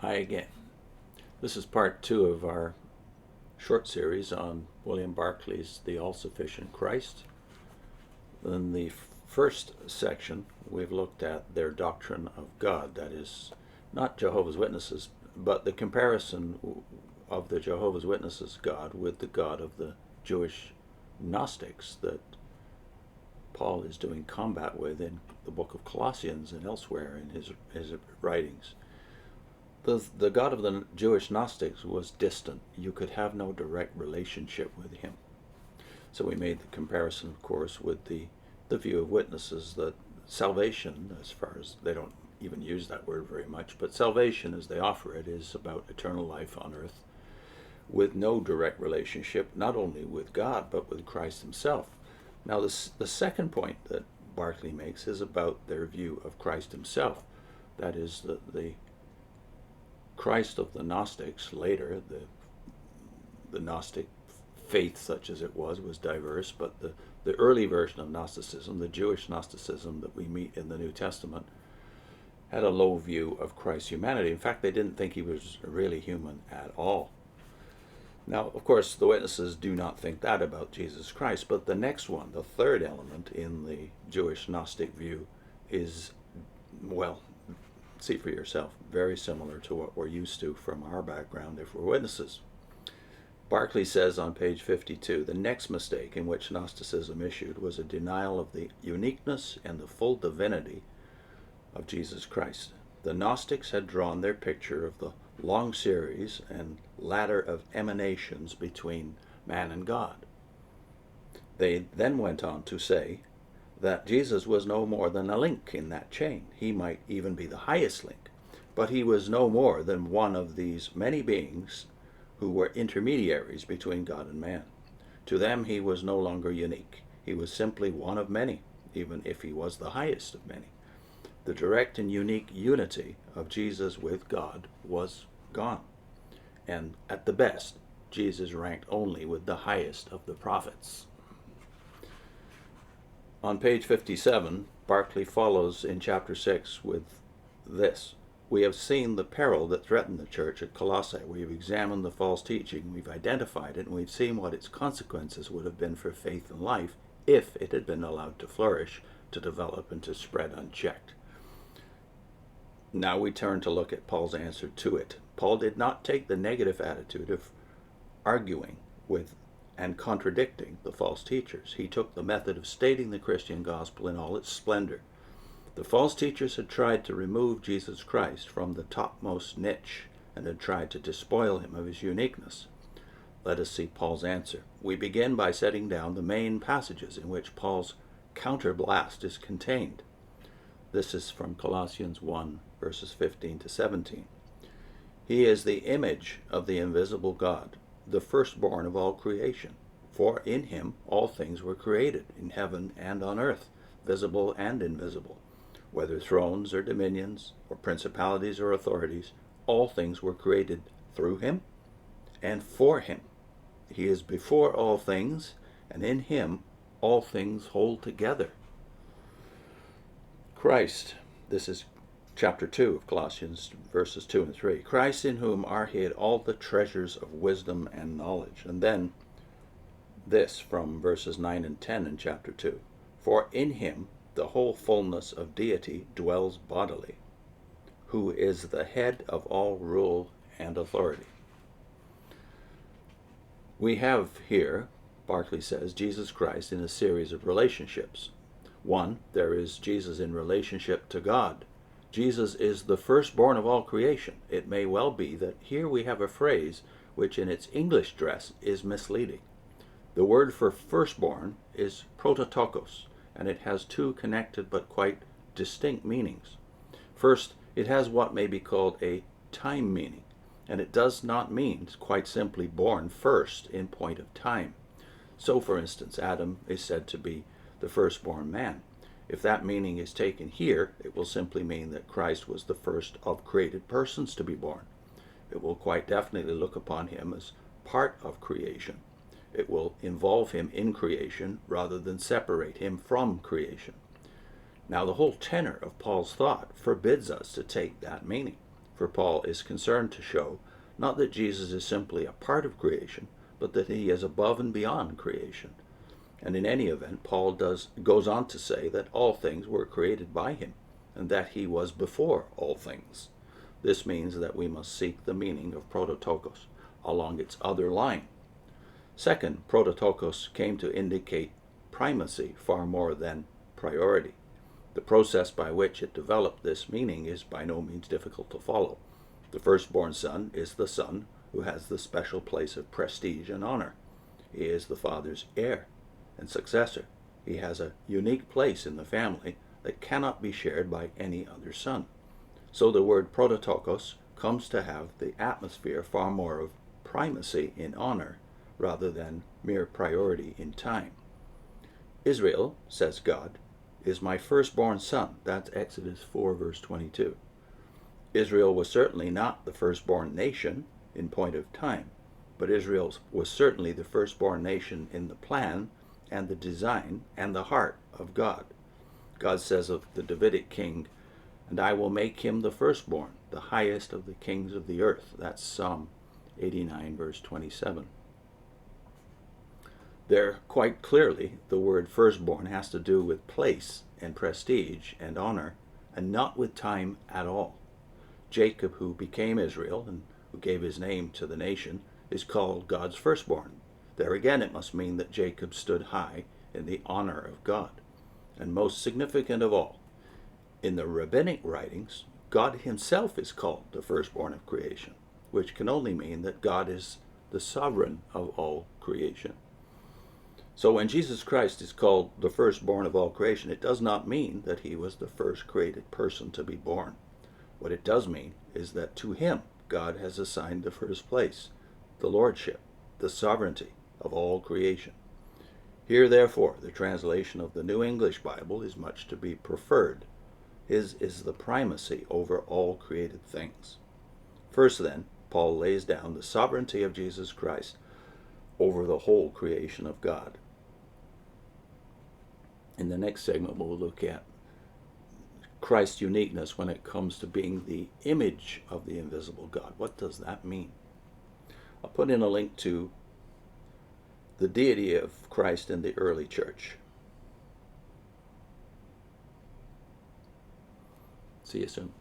Hi again. This is part 2 of our short series on William Barclay's The All-Sufficient Christ. In the first section, we've looked at their doctrine of God, that is, not Jehovah's Witnesses, but the comparison of the Jehovah's Witnesses' God with the God of the Jewish Gnostics that Paul is doing combat with in the book of Colossians and elsewhere in his writings. The God of the Jewish Gnostics was distant. You could have no direct relationship with him. So we made the comparison, of course, with the view of witnesses that salvation, as far as they don't even use that word very much, but salvation as they offer it is about eternal life on earth with no direct relationship, not only with God, but with Christ himself. Now, the second point that Barclay makes is about their view of Christ himself. That is, the Christ of the Gnostics, later, the Gnostic faith, such as it was diverse, but the early version of Gnosticism, the Jewish Gnosticism that we meet in the New Testament, had a low view of Christ's humanity. In fact, they didn't think he was really human at all. Now, of course, the witnesses do not think that about Jesus Christ, but the next one, the third element in the Jewish Gnostic view is, well, see for yourself, very similar to what we're used to from our background if we're witnesses. Barclay says on page 52, the next mistake in which Gnosticism issued was a denial of the uniqueness and the full divinity of Jesus Christ. The Gnostics had drawn their picture of the long series and ladder of emanations between man and God. They then went on to say that Jesus was no more than a link in that chain. He might even be the highest link, but he was no more than one of these many beings who were intermediaries between God and man. To them, he was no longer unique. He was simply one of many, even if he was the highest of many. The direct and unique unity of Jesus with God was gone. And at the best, Jesus ranked only with the highest of the prophets. On page 57, Barclay follows in chapter 6 with this. We have seen the peril that threatened the church at Colossae. We've examined the false teaching, we've identified it, and we've seen what its consequences would have been for faith and life if it had been allowed to flourish, to develop, and to spread unchecked. Now we turn to look at Paul's answer to it. Paul did not take the negative attitude of arguing with and contradicting the false teachers. He took the method of stating the Christian gospel in all its splendor. The false teachers had tried to remove Jesus Christ from the topmost niche and had tried to despoil him of his uniqueness. Let us see Paul's answer. We begin by setting down the main passages in which Paul's counterblast is contained. This is from Colossians 1, verses 15 to 17. He is the image of the invisible God, the firstborn of all creation. For in him all things were created, in heaven and on earth, visible and invisible. Whether thrones or dominions, or principalities or authorities, all things were created through him and for him. He is before all things, and in him all things hold together. Christ, this is chapter 2 of Colossians, verses 2 and 3. Christ, in whom are hid all the treasures of wisdom and knowledge. And then this from verses 9 and 10 in chapter 2. For in him the whole fullness of deity dwells bodily, who is the head of all rule and authority. We have here, Barclay says, Jesus Christ in a series of relationships. One, there is Jesus in relationship to God. Jesus is the firstborn of all creation. It may well be that here we have a phrase which in its English dress is misleading. The word for firstborn is prototokos, and it has two connected but quite distinct meanings. First, it has what may be called a time meaning, and it does not mean quite simply born first in point of time. So, for instance, Adam is said to be the firstborn man. If that meaning is taken here, it will simply mean that Christ was the first of created persons to be born. It will quite definitely look upon him as part of creation. It will involve him in creation rather than separate him from creation. Now, the whole tenor of Paul's thought forbids us to take that meaning. for Paul is concerned to show not that Jesus is simply a part of creation, but that he is above and beyond creation. And in any event, Paul goes on to say that all things were created by him, and that he was before all things. This means that we must seek the meaning of prototokos along its other line. Second, prototokos came to indicate primacy far more than priority. The process by which it developed this meaning is by no means difficult to follow. The firstborn son is the son who has the special place of prestige and honor. He is the father's heir and successor. He has a unique place in the family that cannot be shared by any other son. So the word prototokos comes to have the atmosphere far more of primacy in honor rather than mere priority in time. Israel, says God, is my firstborn son. That's Exodus 4, verse 22. Israel was certainly not the firstborn nation in point of time, but Israel was certainly the firstborn nation in the plan and the design and the heart of God. God says of the Davidic king, "And I will make him the firstborn, the highest of the kings of the earth." That's Psalm 89, verse 27. There, quite clearly, the word firstborn has to do with place and prestige and honor, and not with time at all. Jacob, who became Israel and who gave his name to the nation, is called God's firstborn. There again, it must mean that Jacob stood high in the honor of God. And most significant of all, in the rabbinic writings, God himself is called the firstborn of creation, which can only mean that God is the sovereign of all creation. So when Jesus Christ is called the firstborn of all creation, it does not mean that he was the first created person to be born. What it does mean is that to him, God has assigned the first place, the lordship, the sovereignty of all creation. Here, therefore, the translation of the New English Bible is much to be preferred. His is the primacy over all created things. First, then, Paul lays down the sovereignty of Jesus Christ over the whole creation of God. In the next segment, we'll look at Christ's uniqueness when it comes to being the image of the invisible God. What does that mean? I'll put in a link to the Deity of Christ in the early church. See you soon.